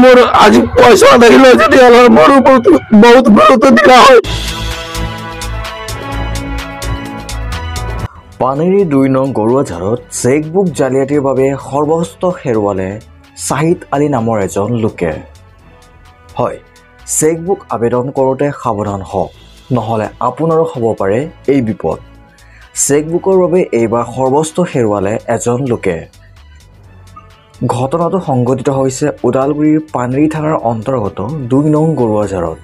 মোৰ আজি পইচা দেখিলে তেতিয়াহ'লে মোৰ ওপৰত বহুত গুৰুত্ব দিয়া হয়। পানেৰী ২ নং গৰুৱাঝাৰত চেকবুক জালিয়াতিৰ বাবে সৰ্বস্ব হেৰুৱালে শ্বাহিদ আলী নামৰ এজন লোকে। হয়, চেকবুক আবেদন কৰোঁতে সাৱধান হওক, নহ'লে আপোনাৰো হ'ব পাৰে এই বিপদ। চেকবুকৰ বাবে এইবাৰ সৰ্বস্ব হেৰুৱালে এজন লোকে। ঘটনাটো সংঘটিত হৈছে ওদালগুৰিৰ পানেৰী থানাৰ অন্তৰ্গত ২ নং গৰুৱাঝাৰত।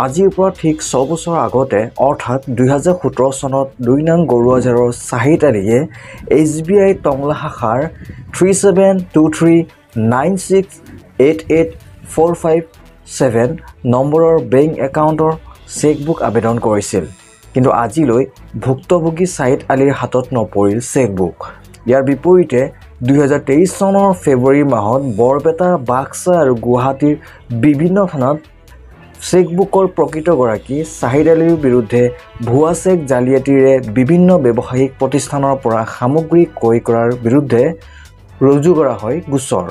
আজিৰ পৰা ঠিক ৬ বছৰ আগতে অৰ্থাৎ ২০১৭ চনত ২ নং গৰুৱাঝাৰৰ শ্বাহিদ আলীয়ে SBI টংলা শাখাৰ 3723968845 নম্বৰৰ বেংক একাউণ্টৰ চেকবুক আবেদন কৰিছিল। কিন্তু আজিলৈ ভুক্তভোগী শ্বাহিদ আলীৰ হাতত নপৰিল চেকবুক। ইয়াৰ বিপৰীতে ২০২৩ চনৰ ফেব্ৰুৱাৰী মাহত বৰপেটা, বাক্সা আৰু গুৱাহাটীৰ বিভিন্ন থানাত চেকবুকৰ প্ৰকৃতগৰাকী শ্বাহিদ আলীৰ বিৰুদ্ধে ভুৱা চেক জালিয়াতিৰে বিভিন্ন ব্যৱসায়িক প্ৰতিষ্ঠানৰ পৰা সামগ্ৰী ক্ৰয় কৰাৰ বিৰুদ্ধে ৰুজু কৰা হয় গোচৰ।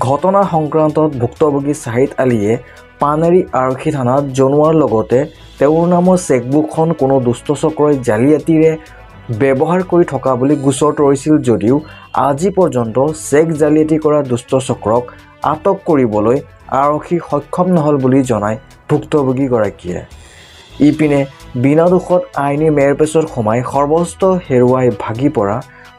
ঘটনা সংক্ৰান্তত ভুক্তভোগী শ্বাহিদ আলীয়ে পানেৰী আৰক্ষী থানাত জনোৱাৰ লগতে তেওঁৰ নামৰ চেকবুকখন কোনো দুষ্টচক্ৰই জালিয়াতিৰে ব্যৱহাৰ কৰি থকা বুলি গোচৰ তৰিছিল যদিও আজি পৰ্যন্ত চেক জালিয়াতি কৰা দুষ্টচক্ৰক আটক কৰিবলৈ আৰক্ষী সক্ষম নহ'ল বুলি জনায় ভুক্তভোগীগৰাকীয়ে। ইপিনে বিনা দোষত আইনী মেৰপেচত সোমাই সৰ্বস্ব হেৰুৱাই ভাগি পৰা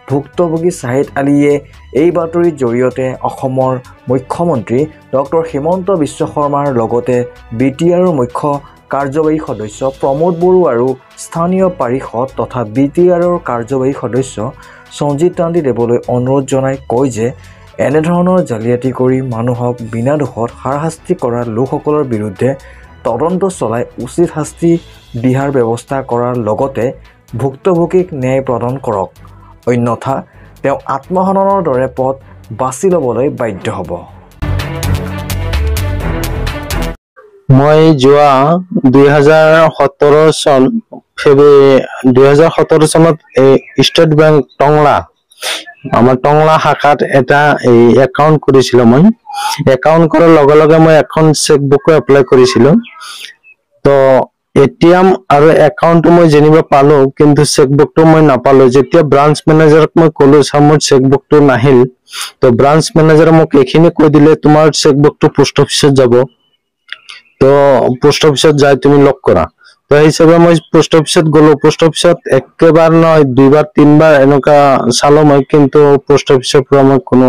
ভুক্তভোগী শ্বাহিদ আলীয়ে এই বাতৰিৰ জৰিয়তে অসমৰ মুখ্যমন্ত্ৰী ডক্টৰ হিমন্ত বিশ্ব শৰ্মাৰ লগতে BTRৰ মুখ্য কাৰ্যবাহী সদস্য প্ৰমোদ বড়ো আৰু স্থানীয় পাৰিষদ তথা BTRৰ কাৰ্যবাহী সদস্য সঞ্জিত তান্তি দেৱলৈ অনুৰোধ জনাই কয় যে এনেধৰণৰ জালিয়াতি কৰি মানুহক বিনা দোষত হাৰাশাস্তি কৰা লোকসকলৰ বিৰুদ্ধে তদন্ত চলাই উচিত শাস্তি দিয়াৰ ব্যৱস্থা কৰাৰ লগতে ভুক্তভোগীক ন্যায় প্ৰদান কৰক, অন্যথা তেওঁ আত্মহননৰ দৰে পথ বাছি ল'বলৈ বাধ্য হ'ব। মই যোৱা 2017 চনত ষ্টেট বেংক টংলা আমাৰ টংলা শাখাত এটা একাউণ্ট কৰিছিলোঁ। মই একাউণ্ট কৰাৰ লগে লগে মই এখন চেকবুকো এপ্লাই কৰিছিলোঁ। তো ATM আৰু একাউণ্টটো মই যেনিবা পালো, কিন্তু চেকবুকটো মই নাপালো। যেতিয়া ব্ৰাঞ্চ মেনেজাৰক মই ক'লো ছাৰ মোৰ চেকবুকটো নাহিল, তো ব্ৰাঞ্চ মেনেজাৰে মোক এইখিনি কৈ দিলে তোমাৰ চেকবুকটো পোষ্ট অফিচত যাব, তো পোষ্ট অফিচত যাই তুমি লগ কৰা। তো সেই হিচাপে মই পোষ্ট অফিচত গ'লো। পোষ্ট অফিচত একেবাৰ নহয় 2বাৰ 3বাৰ এনেকুৱা চালো মই, কিন্তু পোষ্ট অফিচৰ পৰা মই কোনো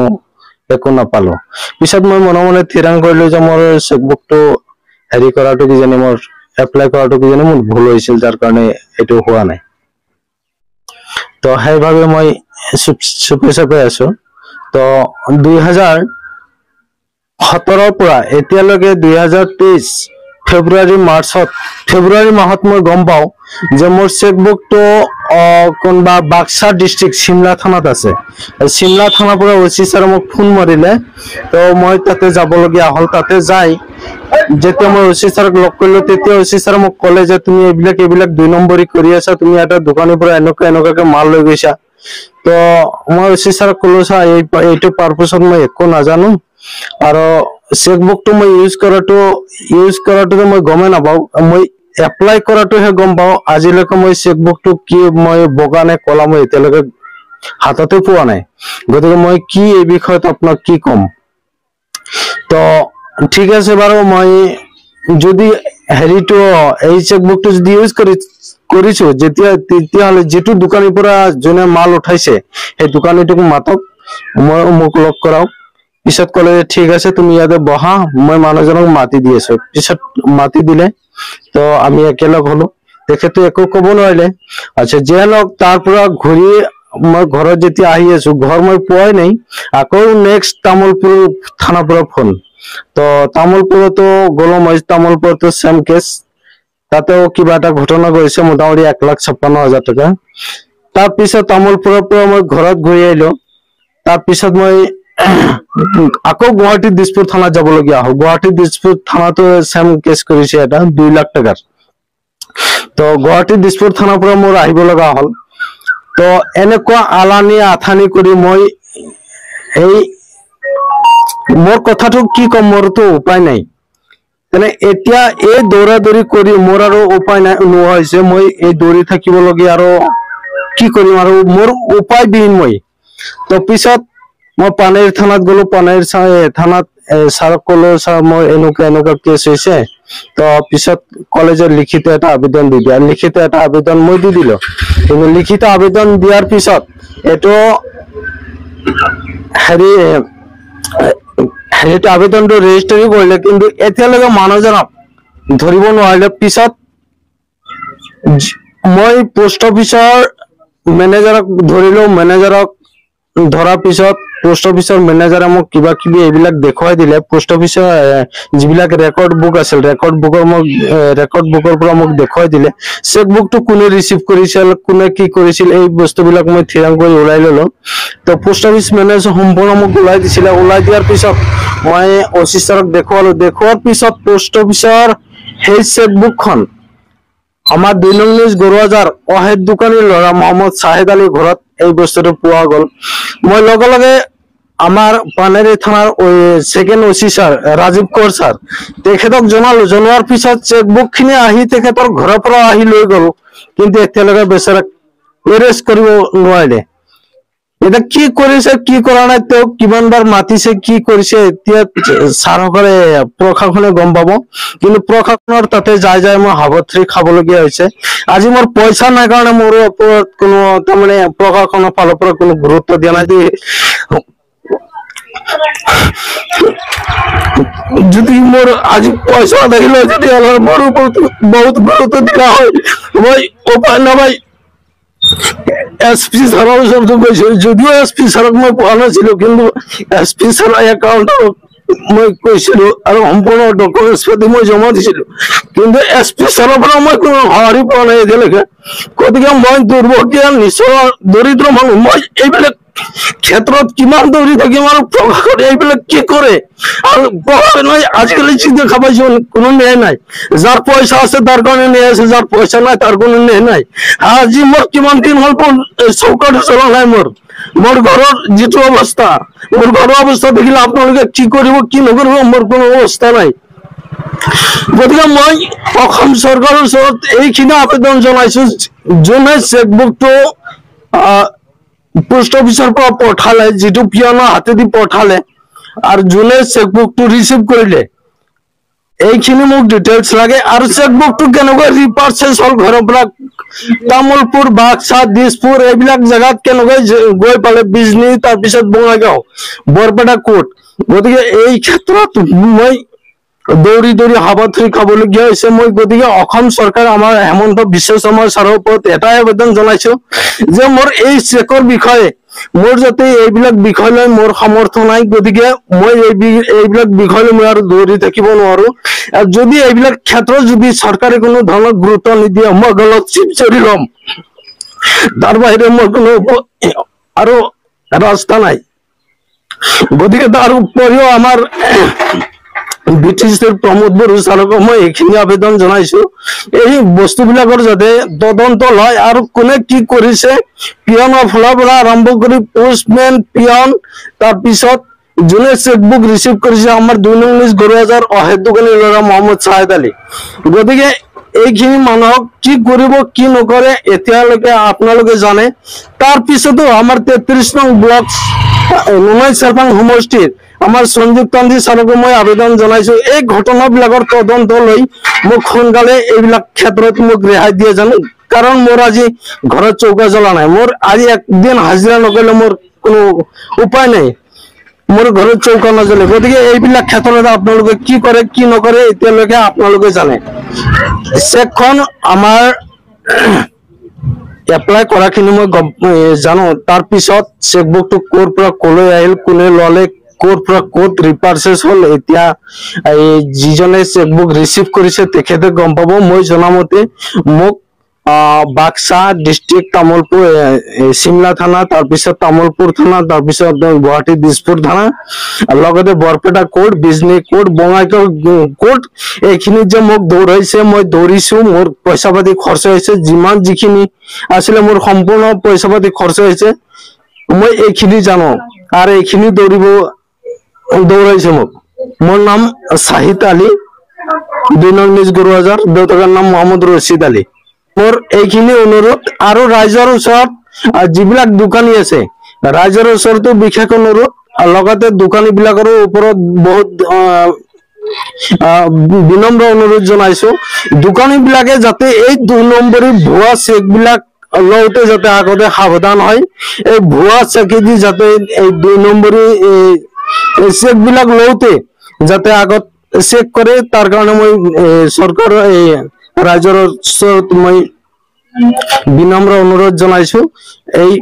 একো নাপালো। পিছত মই মনে মনে থিৰাং কৰিলো যে মোৰ চেকবুকটো হেৰি কৰাটো কিজানি মোৰ এপ্লাই কৰাটো কিজানি মোৰ ভুল হৈছিল, যাৰ কাৰণে এইটো হোৱা নাই। তো সেইভাবে মই চুপে চাপে আছো। তো 2017 পৰা এতিয়ালৈকে 2023 ফেব্ৰুৱাৰী মাহত মই গম পাওঁ যে মোৰ চেকবুকটো কোনবা বাক্সা ডিষ্ট্ৰিক্ট চিমলা থানাত আছে। চিমলা থানাৰ পৰা OC ছাৰে মোক ফোন মাৰিলে, তো মই তাতে যাবলগীয়া হ'ল। তাতে যাই যেতিয়া মই OC ছাৰক লগ কৰিলো, তেতিয়া OC ছাৰে মোক ক'লে যে তুমি এইবিলাক 2 নম্বৰী কৰি আছা, তুমি এটা দোকানৰ পৰা এনেকুৱাকে মাল লৈ গৈছা। তো মই OC ছাৰক ক'লো ছাৰ এইটো পাৰপছত মই একো নাজানো, আৰু চেকবুকটো মই ইউজ কৰাটো মই গমেই নাপাওঁ, মই এপ্লাই কৰাটোহে গম পাওঁ। আজিলৈকে মই চেকবুকটো কি মই বগা নে কলা মই এতিয়ালৈকে হাততে পোৱা নাই। গতিকে মই কি এই বিষয়ত আপোনাক কি ক'ম। তো ঠিক আছে বাৰু, মই যদি হেৰিটো এই চেকবুকটো যদি ইউজ কৰিছো তেতিয়াহ'লে যিটো দোকানীৰ পৰা যোনে মাল উঠাইছে সেই দোকানীটোক মাতক, মোক লগ কৰাওক। পিছত ক'লে ঠিক আছে তুমি ইয়াতে বহা, মই মানুহজনক মাতি দি আছো। পিছত মাতি দিলে, তো আমি একেলগ হলো। তেখেতে একো ক'ব নোৱাৰিলে। আচ্ছা, যিয়ে লওক তাৰ পৰা ঘূৰি মই ঘৰত যেতিয়া আহি আছো, ঘৰ মই পোৱাই নাই। আকৌ নেক্সট তামোলপুৰ থানাৰ পৰা ফোন। তো তামোলপুৰতো গ'লো মই, তামোলপুৰতো চেম কেছ, তাতেও কিবা এটা ঘটনা কৰিছে, মোটামুটি 1,56,000 টকা। তাৰপিছত তামোলপুৰৰ পৰা মই ঘৰত ঘূৰি আহিলো। তাৰপিছত মই আকৌ গুৱাহাটী দিছপুৰ থানাত যাবলগীয়া হ'ল। গুৱাহাটী দিছপুৰ থানাতো চেম কেছ কৰিছে এটা 2 লাখ টকাৰ। তো গুৱাহাটী দিছপুৰ থানাৰ পৰা মোৰ আহিব লগা হ'ল। তো এনেকুৱা আলানি আথানি কৰি মই এই মোৰ কথাটো কি কম, মোৰতো উপায় নাই। তেনে এতিয়া এই দৌৰা দৌৰি কৰি মোৰ আৰু উপায় নাই নোহোৱা হৈছে। মই এই দৌৰি থাকিবলগীয়া আৰু কি কৰিম, আৰু মোৰ উপায়বিহীন মই। তো পিছত মই পানেৰ থানাত গলো। পানেৰ থানাত ছাৰক কলো, ছাৰ মোৰ এনেকুৱা এনেকুৱা কেছ হৈছে। তো পিছত কলেজত লিখিত এটা আবেদন দি দিয়া। লিখিত এটা আবেদন মই দি দিলো। কিন্তু লিখিত আবেদন দিয়াৰ পিছত এইটো সেইটো আবেদনটো ৰেজিষ্টাৰি কৰিলে, কিন্তু এতিয়ালৈকে মানুহজনক ধৰিব নোৱাৰিলে। পিছত মই পোষ্ট অফিচৰ মেনেজাৰক ধৰিলো। মেনেজাৰক ধৰাৰ পিছত পোষ্ট অফিচৰ মেনেজাৰে মোক কিবা কিবি এইবিলাক দেখুৱাই দিলে। পোষ্ট অফিচৰ যিবিলাক ৰেকৰ্ড বুক আছিল, ৰেকৰ্ড বুকৰ পৰা মোক দেখুৱাই দিলে। চেক বুকটো কোনে ৰিচিভ কৰিছিল, কোনে কি কৰিছিল, এই বস্তুবিলাক মই থিৰাং কৰি ওলাই ললো। তো পোষ্ট অফিচ মেনেজাৰ সম্পূৰ্ণ মোক ওলাই দিছিলে। ওলাই দিয়াৰ পিছত মই অচি ছাৰক দেখুৱালো। দেখুৱাৰ পিছত পোষ্ট অফিচৰ সেই চেক বুকখন আমাৰ 2 নং নিউজ গৰুৱাজাৰ অহেদ দোকানীৰ ল'ৰা মহম্মদ শ্বাহিদ আলীৰ ঘৰত এই বস্তুটো পোৱা গ'ল। মই লগে লগে আমাৰ পানেৰী থানাৰ ছেকেণ্ড অচি ছাৰ ৰাজীৱ কৌৰ ছাৰ, তেখেতক জনালো। জনোৱাৰ পিছত চেকবুক খিনি আহি তেখেতৰ ঘৰৰ পৰা আহি লৈ গ'ল। কিন্তু এতিয়ালৈকে বেচাৰাক এৰেষ্ট কৰিব নোৱাৰিলে। এতিয়া কি কৰিছে কি কৰা নাই, তেওঁক কিমানবাৰ মাতিছে, কি কৰিছে, এতিয়া ছাৰসকলে প্ৰশাসনে গম পাব। কিন্তু প্ৰশাসনৰ তাতে যাই যাই মই হাবথ্ৰি খাবলগীয়া হৈছে। আজি মোৰ পইচা নাই কাৰণে মোৰ ওপৰত কোনো তাৰমানে প্ৰশাসনৰ ফালৰ পৰা কোনো গুৰুত্ব দিয়া নাই। যদি মোৰ আজি পইচা দেখিলে তেতিয়াহ'লে মোৰ ওপৰত বহুত গুৰুত্ব দিয়া হয়। মই উপায় নাপাই SP ছাৰৰ ওচৰত গৈছো। যদিও SP ছাৰক মই পোৱা নাছিলো, কিন্তু SP ছাৰৰ একাউণ্টত মই কৈছিলো আৰু সম্পূৰ্ণ ডকুমেণ্টছ পাতি মই জমা দিছিলো, কিন্তু SP ছাৰৰ পৰা মই কোনো সঁহাৰি পোৱা নাই এতিয়ালৈকে। গতিকে মই দুৰ্ভগীয়া নিশ্চয় দৰিদ্ৰ মানুহ। মই এইবিলাক ক্ষেত্ৰত কিমান দৌৰি থাকিম, আৰু প্ৰশাসন এইবিলাক কি কৰে? আৰু প্ৰশাসনে আজিকালি যি দেখা পাইছো কোনো ন্যায় নাই। যাৰ পইচা আছে তাৰ কাৰণে ন্যায় আছে, যাৰ পইচা নাই তাৰ কোনো ন্যায় নাই। আজি মোৰ কিমান দিন হ'ল চৌকাটো চলা নাই। মোৰ ঘৰৰ যিটো অৱস্থা, মোৰ ঘৰৰ অৱস্থা দেখিলে আপোনালোকে কি কৰিব কি নকৰিব মোৰ কোনো অৱস্থা নাই। গতিকে মই অসম চৰকাৰৰ ওচৰত এইখিনি আবেদন জনাইছো, যোনে চেকবুকটো পোষ্ট অফিচৰ পৰা পঠালে, যিটো পিয়নৰ হাতেদি পঠালে, আৰু যোনে চেকবুকটো ৰিচিভ কৰিলে, এইখিনি মোক ডিটেইলছ লাগে। আৰু চেকবুকটো কেনেকৈ ৰিপাৰ্চেছ হ'ল ঘৰৰ পৰা তামোলপুৰ, বাক্সা, দিছপুৰ এইবিলাক জেগাত কেনেকৈ গৈ পালে, বিজনী, তাৰপিছত বঙাইগাঁও, বৰপেটা কোৰ্ট। গতিকে এই ক্ষেত্ৰত মই দৌৰি দৌৰি হাবাথুৰি খাবলগীয়া হৈছে মই। গতিকে অসম চৰকাৰ আমাৰ হেমন্ত বিশ্ব শৰ্মা ছাৰৰ ওপৰত এটাই আবেদন জনাইছো যে মোৰ এই চেকৰ বিষয়ে মোৰ যাতে এইবিলাক বিষয় লৈ মোৰ সামৰ্থ্য নাই। গতিকে মই এইবিলাক বিষয় লৈ মই আৰু দৌৰি থাকিব নোৱাৰো। আৰু যদি এইবিলাক ক্ষেত্ৰত যদি চৰকাৰে কোনো ধৰণৰ গুৰুত্ব নিদিয়ে, মই গলত চিপ চৰি ল'ম। তাৰ বাহিৰে মোৰ কোনো আৰু ৰাস্তা নাই। গতিকে তাৰ উপৰিও আমাৰ BTCৰ প্ৰমোদ বড়ো ছাৰকো মই এইখিনি আবেদন জনাইছো, এই বস্তুবিলাকৰ যাতে তদন্ত লয় আৰু কোনে কি কৰিছে, পিয়নৰ ফালৰ পৰা আৰম্ভ কৰি পোষ্টমেন, পিয়ন, তাৰপিছত যোনে চেকবুক ৰিচিভ কৰিছে আমাৰ 2 নং নিউজ গৰুৱাজাৰ অহেদ দোকানীৰ ল'ৰা মহম্মদ শ্বাহিদ আলী। গতিকে এইখিনি মানুহক কি কৰিব কি নকৰে এতিয়ালৈকে আপোনালোকে জানে। তাৰপিছতো আমাৰ 33 নং ব্লক নুমাই চেৰপাং সমষ্টিৰ আমাৰ সঞ্জীৱ কান্তি ছাৰকো মই আবেদন জনাইছো, এই ঘটনাবিলাকৰ তদন্ত লৈ মোক সোনকালে এইবিলাক ক্ষেত্ৰত মোক ৰেহাই দিয়ে জানো। কাৰণ মোৰ আজি ঘৰত চৌকা জ্বলা নাই। মোৰ আজি একদিন হাজিৰা নকৰিলে মোৰ কোনো উপায় নাই। মোৰ ঘৰত চৌকা নজ্বলে। গতিকে এইবিলাক ক্ষেত্ৰত আপোনালোকে কি কৰে কি নকৰে এতিয়ালৈকে আপোনালোকে জানে। চেকখন আমাৰ এপ্লাই কৰাখিনি মই জানো। তাৰপিছত চেকবুকটো ক'ৰ পৰা ক'লৈ আহিল, কোনে ল'লে, ক'ৰ পৰা ক'ত ৰিপাৰ্চেছ হ'ল, এতিয়া এই যিজনে চেকবুক ৰিচিভ কৰিছে তেখেতে গম পাব। মই জনামতে মোক বাক্সা ডিষ্ট্ৰিক্ট, তামোলপুৰ চিমলা থানা, তাৰপিছত তামোলপুৰ থানা, তাৰপিছত গুৱাহাটী দিছপুৰ থানা, লগতে Barpeta court, Bijni court, Bongaigaon court, এইখিনিত যে মোক দৌৰাইছে, মই দৌৰিছো, মোৰ পইচা পাতি খৰচ হৈছে, যিখিনি আছিলে মোৰ সম্পূৰ্ণ পইচা পাতি খৰচ হৈছে, মই এইখিনি জানো। আৰু এইখিনি দৌৰিব দৌৰাইছে মোক। মোৰ নাম চাহিদ আলী, 2 নং নিজ গৰুবাজাৰ, দেউতাকৰ নাম মহম্মদ ৰছিদ আলী। মোৰ এইখিনি অনুৰোধ, আৰু ৰাইজৰ ওচৰত যিবিলাক দোকানী আছে ৰাইজৰ ওচৰতো বিশেষ অনুৰোধ, লগতে দোকানী বিলাকৰো ওপৰত বহুত বিনম্ৰ অনুৰোধ জনাইছো, দোকানী বিলাকে যাতে এই 2 নম্বৰী ভুৱা চেক বিলাক লওঁতে যাতে আগতে সাৱধান হয়। এই ভুৱা চেকেদি যাতে এই 2 নম্বৰী চেক বিলাক লওঁতে যাতে আগত চেক কৰে, তাৰ কাৰণে মই চৰকাৰৰ ৰাইজৰ ওচৰত মই বিনম্ৰ অনুৰোধ জনাইছো। এই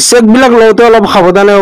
চেক বিলাক লওঁতে অলপ সাৱধানে